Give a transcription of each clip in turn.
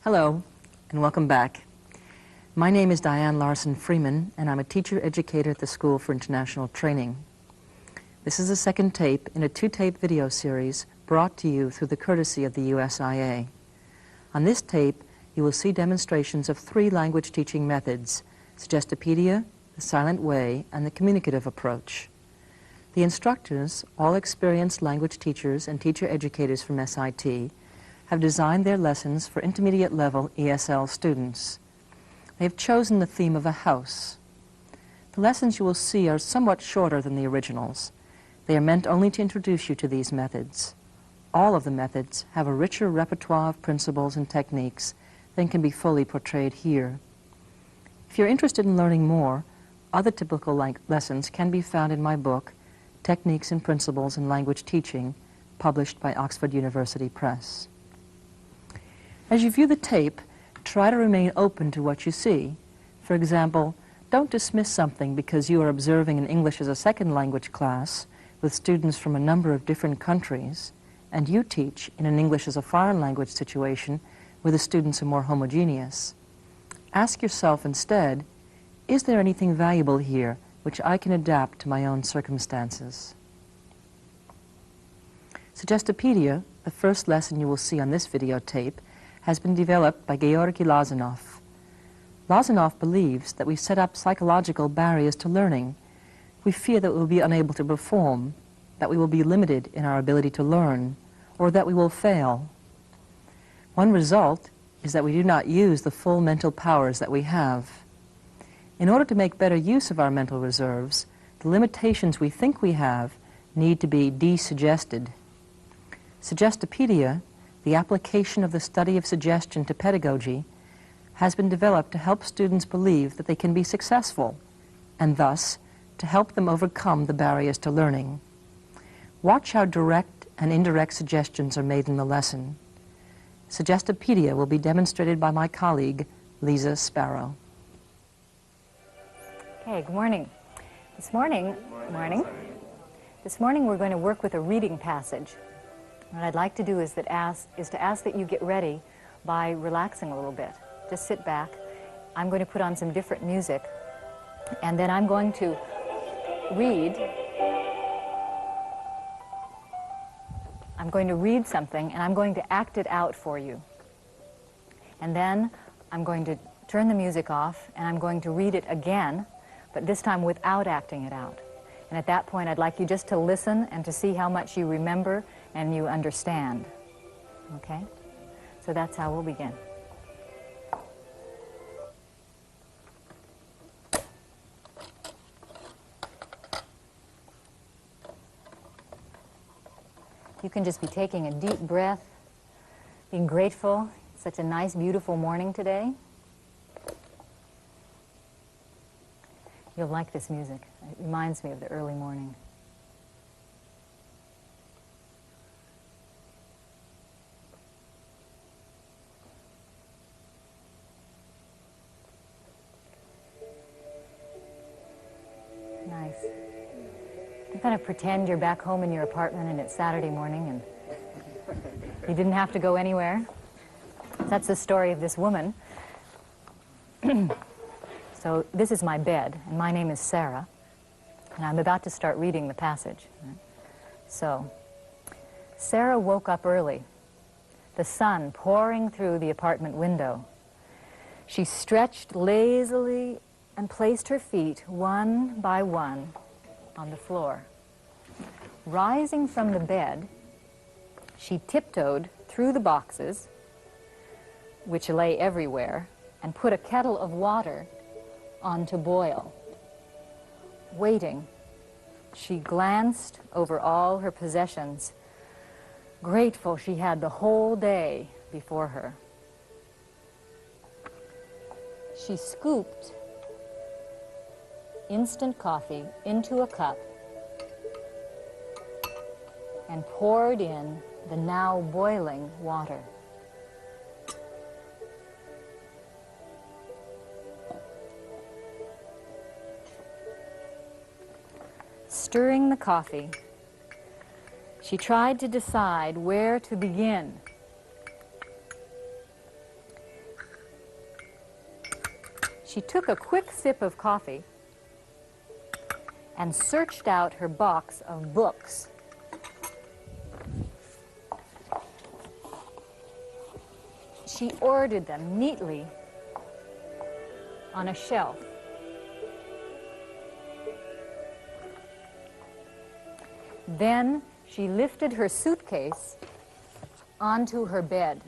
Hello, and welcome back. My name is Diane Larson Freeman, and I'm a teacher-educator at the School for International Training. This is the second tape in a two-tape video series brought to you through the courtesy of the USIA. On this tape, you will see demonstrations of three language teaching methods: Suggestopedia, the silent way, and the communicative approach. The instructors, all experienced language teachers and teacher educators from SIT, have designed their lessons for intermediate level ESL students. They have chosen the theme of a house. The lessons you will see are somewhat shorter than the originals. They are meant only to introduce you to these methods. All of the methods have a richer repertoire of principles and techniques than can be fully portrayed here. If you're interested in learning more, other typical lessons can be found in my book, Techniques and Principles in Language Teaching, published by Oxford University Press. As you view the tape, try to remain open to what you see. For example, don't dismiss something because you are observing an English as a second language class with students from a number of different countries, and you teach in an English as a foreign language situation where the students are more homogeneous. Ask yourself instead, is there anything valuable here which I can adapt to my own circumstances? Suggestopedia, the first lesson you will see on this videotape, has been developed by Georgi Lazanov. Lazanov believes that we set up psychological barriers to learning. We fear that we will be unable to perform, that we will be limited in our ability to learn, or that we will fail. One result is that we do not use the full mental powers that we have. In order to make better use of our mental reserves, the limitations we think we have need to be desuggested. Suggestopedia, the application of the study of suggestion to pedagogy, has been developed to help students believe that they can be successful, and thus to help them overcome the barriers to learning. Watch how direct and indirect suggestions are made in the lesson. Suggestopedia will be demonstrated by my colleague, Lisa Sparrow. Okay, good morning. This morning we're going to work with a reading passage. What I'd like to do is to ask that you get ready by relaxing a little bit. Just sit back. I'm going to put on some different music, and then I'm going to read. I'm going to read something, and I'm going to act it out for you. And then I'm going to turn the music off, and I'm going to read it again, but this time without acting it out. And at that point, I'd like you just to listen and to see how much you remember and you understand. Okay? So that's how we'll begin. You can just be taking a deep breath, being grateful. It's such a nice, beautiful morning today. You'll like this music. It reminds me of the early morning. Nice. You kind of pretend you're back home in your apartment and it's Saturday morning and you didn't have to go anywhere. That's the story of this woman. So this is my bed, and my name is Sarah, and I'm about to start reading the passage. So, Sarah woke up early, the sun pouring through the apartment window. She stretched lazily and placed her feet one by one on the floor. Rising from the bed, she tiptoed through the boxes, which lay everywhere, and put a kettle of water on to boil. Waiting, she glanced over all her possessions, grateful she had the whole day before her. She scooped instant coffee into a cup and poured in the now boiling water. Stirring the coffee, she tried to decide where to begin. she took a quick sip of coffee and searched out her box of books. She ordered them neatly on a shelf. Then she lifted her suitcase onto her bed.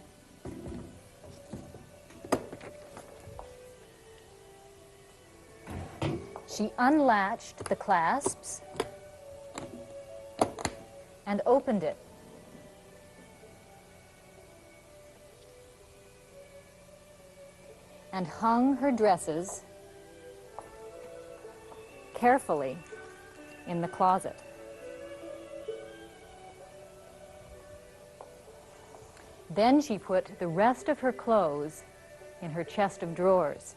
She unlatched the clasps and opened it. And hung her dresses carefully in the closet. Then she put the rest of her clothes in her chest of drawers.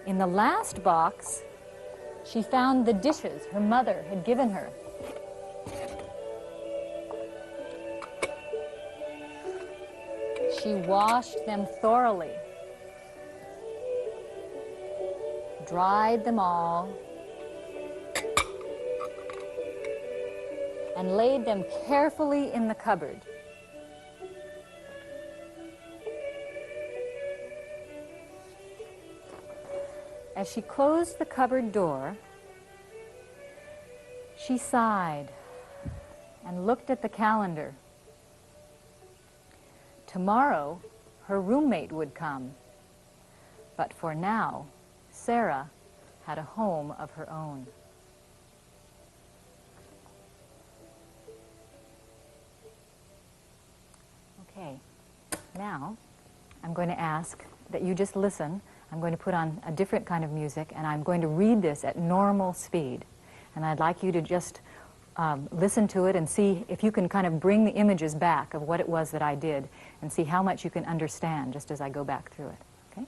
In the last box, she found the dishes her mother had given her. She washed them thoroughly, dried them all, and laid them carefully in the cupboard. As she closed the cupboard door, she sighed and looked at the calendar. Tomorrow, her roommate would come, but for now, Sarah had a home of her own. Okay, now I'm going to ask that you just listen. I'm going to put on a different kind of music, and I'm going to read this at normal speed. And I'd like you to just listen to it and see if you can kind of bring the images back of what it was that I did and see how much you can understand just as I go back through it. Okay?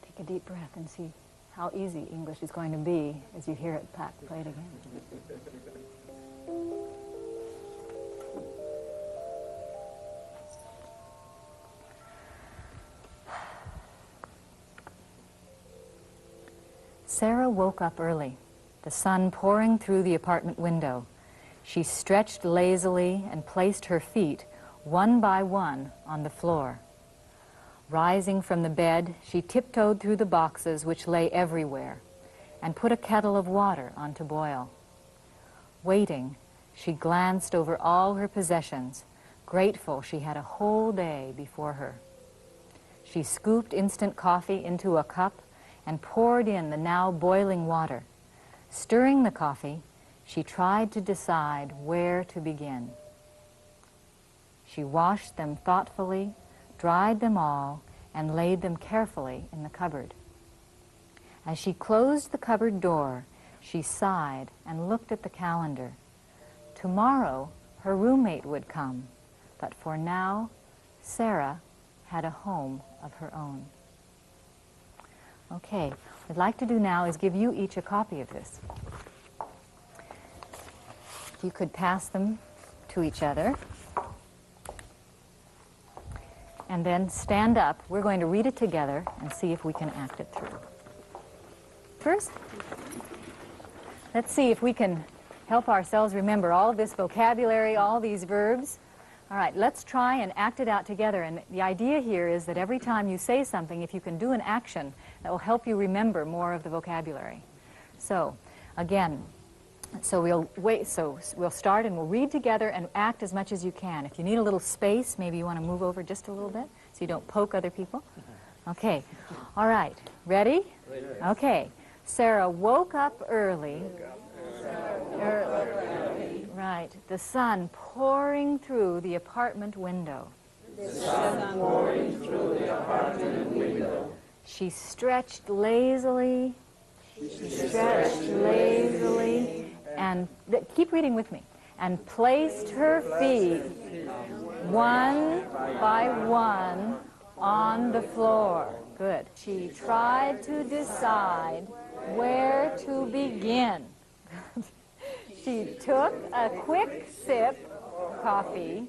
Take a deep breath and see how easy English is going to be as you hear it played again. Sarah woke up early, the sun pouring through the apartment window. She stretched lazily and placed her feet one by one on the floor. Rising from the bed, she tiptoed through the boxes which lay everywhere and put a kettle of water on to boil. Waiting, she glanced over all her possessions, grateful she had a whole day before her. She scooped instant coffee into a cup and poured in the now boiling water. Stirring the coffee, she tried to decide where to begin. She washed them thoughtfully, dried them all, and laid them carefully in the cupboard. As she closed the cupboard door, she sighed and looked at the calendar. Tomorrow, her roommate would come, but for now, Sarah had a home of her own. Okay, what I'd like to do now is give you each a copy of this. If you could pass them to each other. And then stand up. We're going to read it together and see if we can act it through. First, let's see if we can help ourselves remember all of this vocabulary, all these verbs. All right, let's try and act it out together. And the idea here is that every time you say something, if you can do an action, that will help you remember more of the vocabulary. So, again, we'll start and we'll read together and act as much as you can. If you need a little space, maybe you want to move over just a little bit so you don't poke other people. Okay. All right. Ready? Okay. Sarah woke up early. Right. The sun pouring through the apartment window. The sun pouring through the apartment window. She stretched lazily. She stretched lazily and, keep reading with me, and placed her feet one by one on the floor. Good. She tried to decide where to begin. She took a quick sip of coffee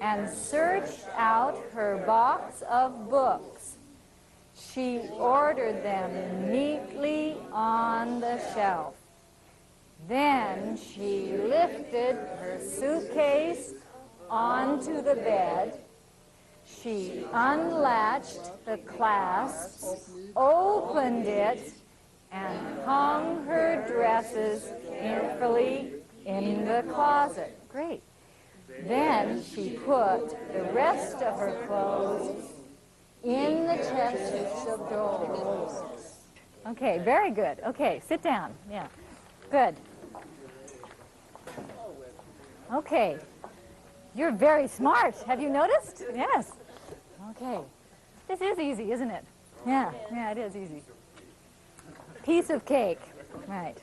and searched out her box of books. She ordered them neatly on the shelf. Then she lifted her suitcase onto the bed. She unlatched the clasps, opened it, and hung her dresses carefully in the closet. Great. Then she put the rest of her clothes in the chests of drawers. Okay, very good. Okay, sit down. Yeah, good. Okay, you're very smart. Have you noticed? Yes. Okay. This is easy, isn't it? Yeah, it is easy. Piece of cake. Right.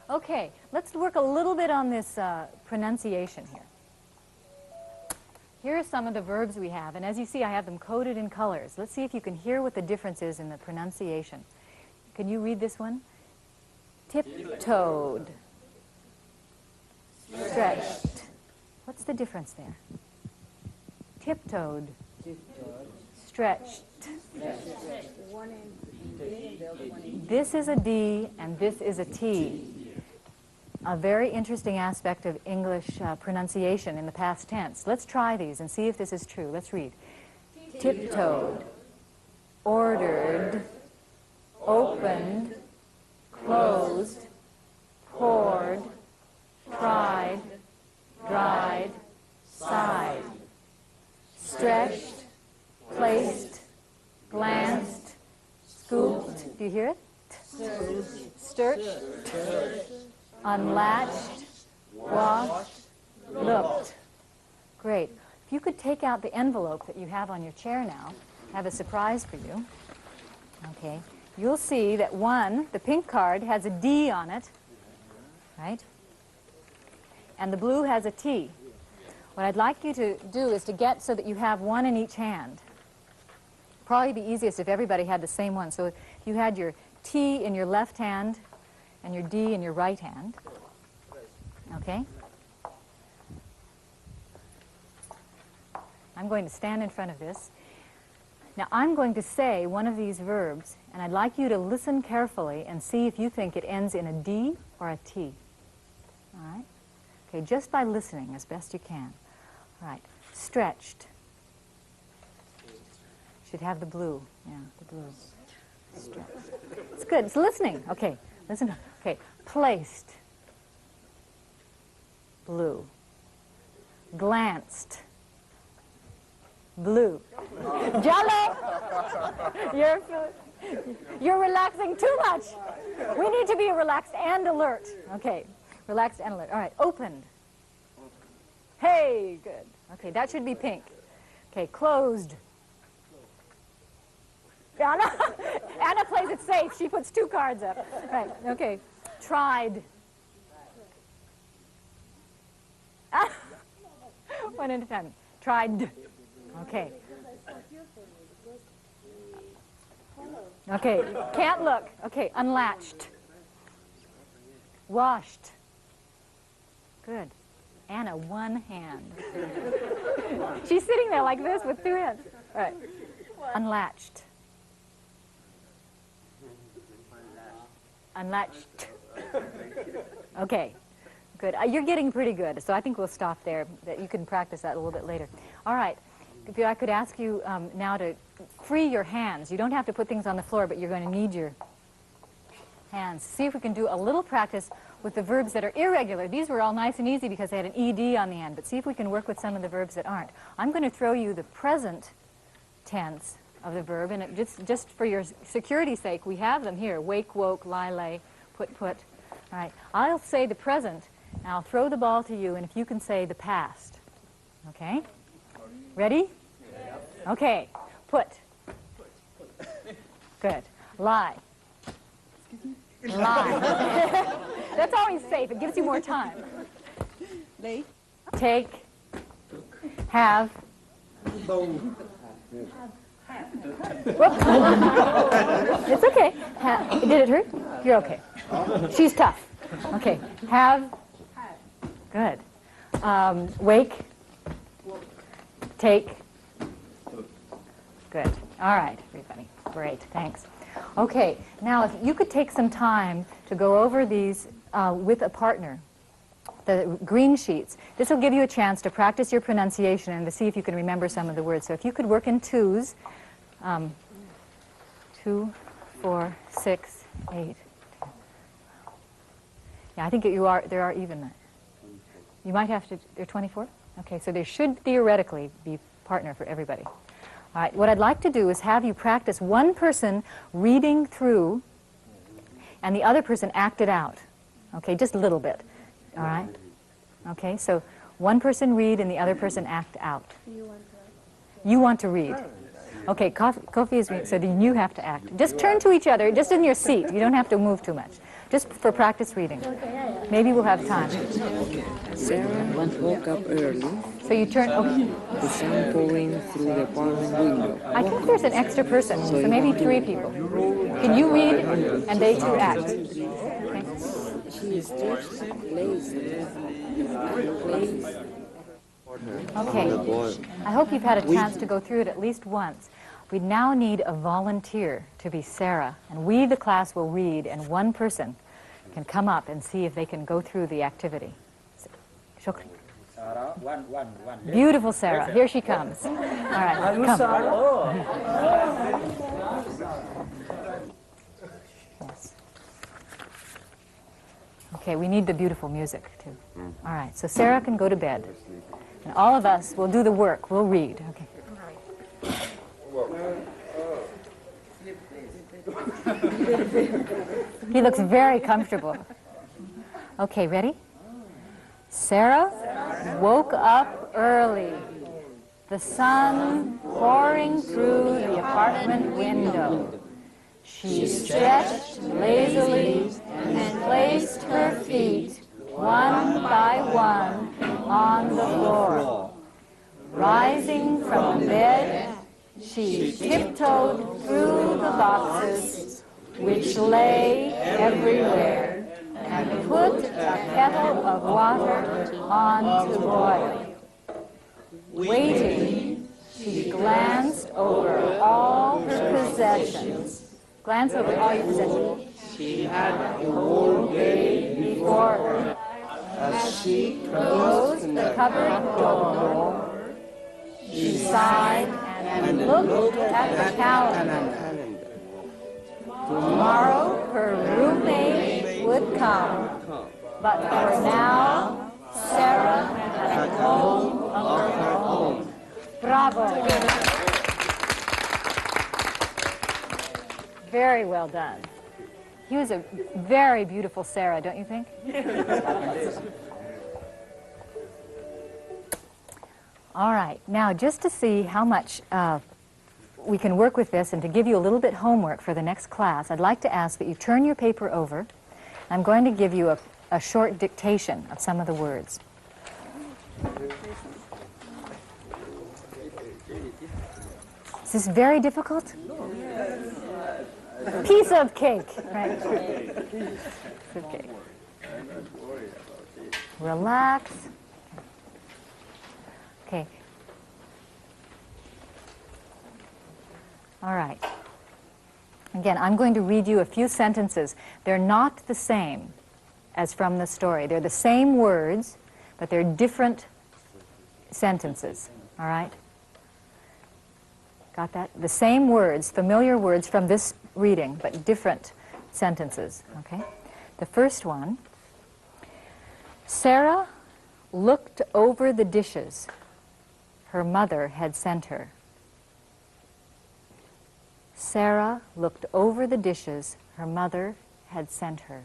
Okay, let's work a little bit on this pronunciation here. Here are some of the verbs we have, and as you see, I have them coded in colors. Let's see if you can hear what the difference is in the pronunciation. Can you read this one? Tiptoed. Stretched. What's the difference there? Tiptoed. Stretched. This is a D and this is a T. A very interesting aspect of English pronunciation in the past tense. Let's try these and see if this is true. Let's read. Tiptoed, ordered, opened, closed, poured, tried, dried, sighed, stretched, placed, glanced, scooped. Do you hear it? Stirched, unlatched, washed, looked. Great. If you could take out the envelope that you have on your chair now, I have a surprise for you. Okay. You'll see that the pink card has a D on it, right? And the blue has a T. What I'd like you to do is to get so that you have one in each hand. Probably be easiest if everybody had the same one. So if you had your T in your left hand and your D in your right hand. Okay? I'm going to stand in front of this. Now I'm going to say one of these verbs, and I'd like you to listen carefully and see if you think it ends in a D or a T. All right? Okay, just by listening as best you can. All right. Stretched. Should have the blue. Yeah, the blue. Stretched. It's good. It's listening. Okay. Listen. Okay. Placed. Blue. Glanced. Blue. Jello! You're relaxing too much. We need to be relaxed and alert. Okay. Relaxed and alert. All right. Opened. Hey, good. Okay, that should be pink. Okay, closed. Anna plays it safe. She puts 2 cards up. Right, okay. Tried. One at a time. Tried. Okay. Okay, can't look. Okay, unlatched. Washed. Good. Anna, one hand. She's sitting there like this with 2 hands. All right. Unlatched. Unlatched. Okay. Good. You're getting pretty good, so I think we'll stop there. That you can practice that a little bit later. All right. If I could ask you now to free your hands. You don't have to put things on the floor, but you're going to need your hands. See if we can do a little practice with the verbs that are irregular. These were all nice and easy because they had an ED on the end, but see if we can work with some of the verbs that aren't. I'm going to throw you the present tense of the verb, and just for your security's sake, we have them here. Wake, woke, lie, lay, put. All right. I'll say the present, and I'll throw the ball to you, and if you can say the past. Okay? Ready? Okay. Put. Good. Lie. Line. That's always safe. It gives you more time. Take. Have. Whoops. It's okay. Did it hurt? You're okay. She's tough. Okay. Have. Good. Wake. Take. Good. All right, everybody. Great. Thanks. Okay. Now, if you could take some time to go over these with a partner, the green sheets. This will give you a chance to practice your pronunciation and to see if you can remember some of the words. So if you could work in twos, 2, 4, 6, 8. Yeah, I think there are even. You might have to, there are 24? Okay, so there should theoretically be partner for everybody. All right, what I'd like to do is have you practice one person reading through and the other person act it out. Okay, just a little bit. All right? Okay, so one person read and the other person act out. You want to read. Okay, Kofi is reading, so then you have to act. Just turn to each other, just in your seat. You don't have to move too much. Just for practice reading. Maybe we'll have time. Sarah woke up early. So you turn, okay. The sun pouring through the apartment window. I think there's an extra person, so maybe 3 people. Can you read and they two act? Okay. She stretched lazily. Okay. I hope you've had a chance to go through it at least once. We now need a volunteer to be Sarah, and we, the class, will read, and one person can come up and see if they can go through the activity. Shukri. Beautiful Sarah. Here she comes. All right, come. Yes. Okay, we need the beautiful music, too. All right, so Sarah can go to bed, and all of us will do the work. We'll read. Okay. He looks very comfortable. Okay, ready? Sarah woke up early. The sun pouring through the apartment window. She stretched lazily and placed her feet one by one on the floor. Rising from bed, she tiptoed through the boxes, which lay everywhere, and put a kettle of water on to boil. Waiting, she glanced over all her possessions. Glance over all your possessions. She had the whole day before her. As she closed the cupboard door, she sighed and looked at the calendar. Tomorrow her roommate would come, but for now, Sarah had a home of her own. Bravo! Very well done. He was a very beautiful Sarah, don't you think? All right, now just to see how much we can work with this and to give you a little bit homework for the next class, I'd like to ask that you turn your paper over. I'm going to give you a short dictation of some of the words. Is this very difficult? Piece of cake, right? Piece of cake. Relax. Okay. All right. Again, I'm going to read you a few sentences. They're not the same as from the story. They're the same words, but they're different sentences. All right? Got that? The same words, familiar words from this reading, but different sentences. Okay? The first one, Sarah looked over the dishes her mother had sent her. Sarah looked over the dishes her mother had sent her.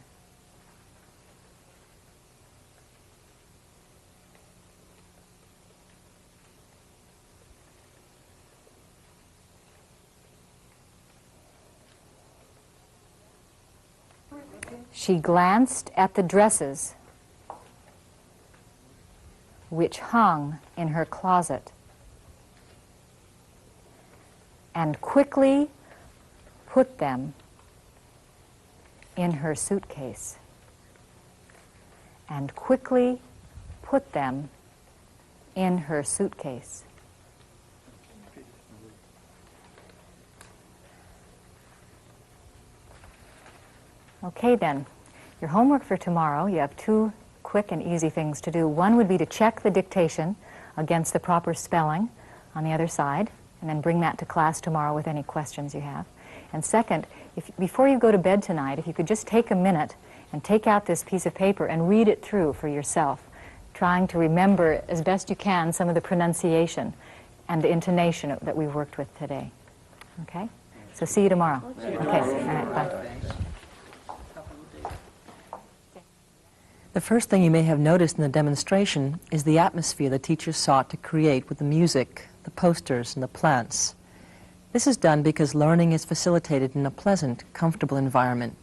She glanced at the dresses which hung in her closet and quickly put them in her suitcase. And quickly put them in her suitcase. Okay then, your homework for tomorrow, you have two quick and easy things to do. One would be to check the dictation against the proper spelling on the other side, and then bring that to class tomorrow with any questions you have. And second, before you go to bed tonight, if you could just take a minute and take out this piece of paper and read it through for yourself, trying to remember as best you can some of the pronunciation and the intonation that we worked with today. Okay? So see you tomorrow. Okay, all right, bye. The first thing you may have noticed in the demonstration is the atmosphere the teacher sought to create with the music, the posters, and the plants. This is done because learning is facilitated in a pleasant, comfortable environment.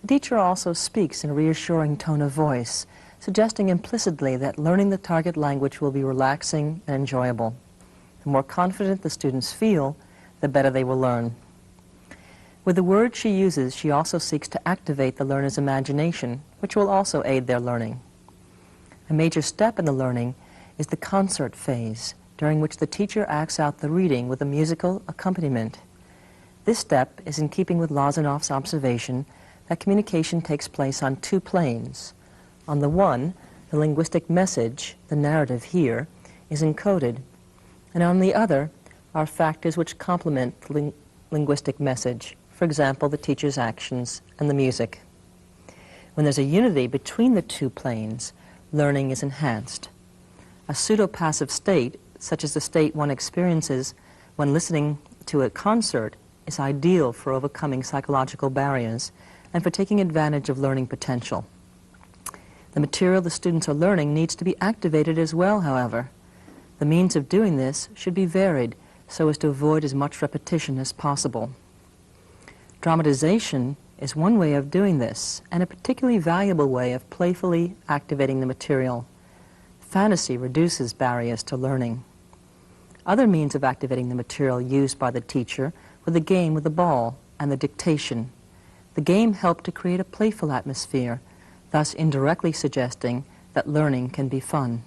The teacher also speaks in a reassuring tone of voice, suggesting implicitly that learning the target language will be relaxing and enjoyable. The more confident the students feel, the better they will learn. With the words she uses, she also seeks to activate the learner's imagination, which will also aid their learning. A major step in the learning is the concert phase, during which the teacher acts out the reading with a musical accompaniment. This step is in keeping with Lazanov's observation that communication takes place on two planes. On the one, the linguistic message, the narrative here, is encoded, and on the other are factors which complement the linguistic message, for example, the teacher's actions and the music. When there's a unity between the two planes, learning is enhanced. A pseudo-passive state, such as the state one experiences when listening to a concert, is ideal for overcoming psychological barriers and for taking advantage of learning potential. The material the students are learning needs to be activated as well, however. The means of doing this should be varied so as to avoid as much repetition as possible. Dramatization is one way of doing this, and a particularly valuable way of playfully activating the material. Fantasy reduces barriers to learning. Other means of activating the material used by the teacher were the game with the ball and the dictation. The game helped to create a playful atmosphere, thus indirectly suggesting that learning can be fun.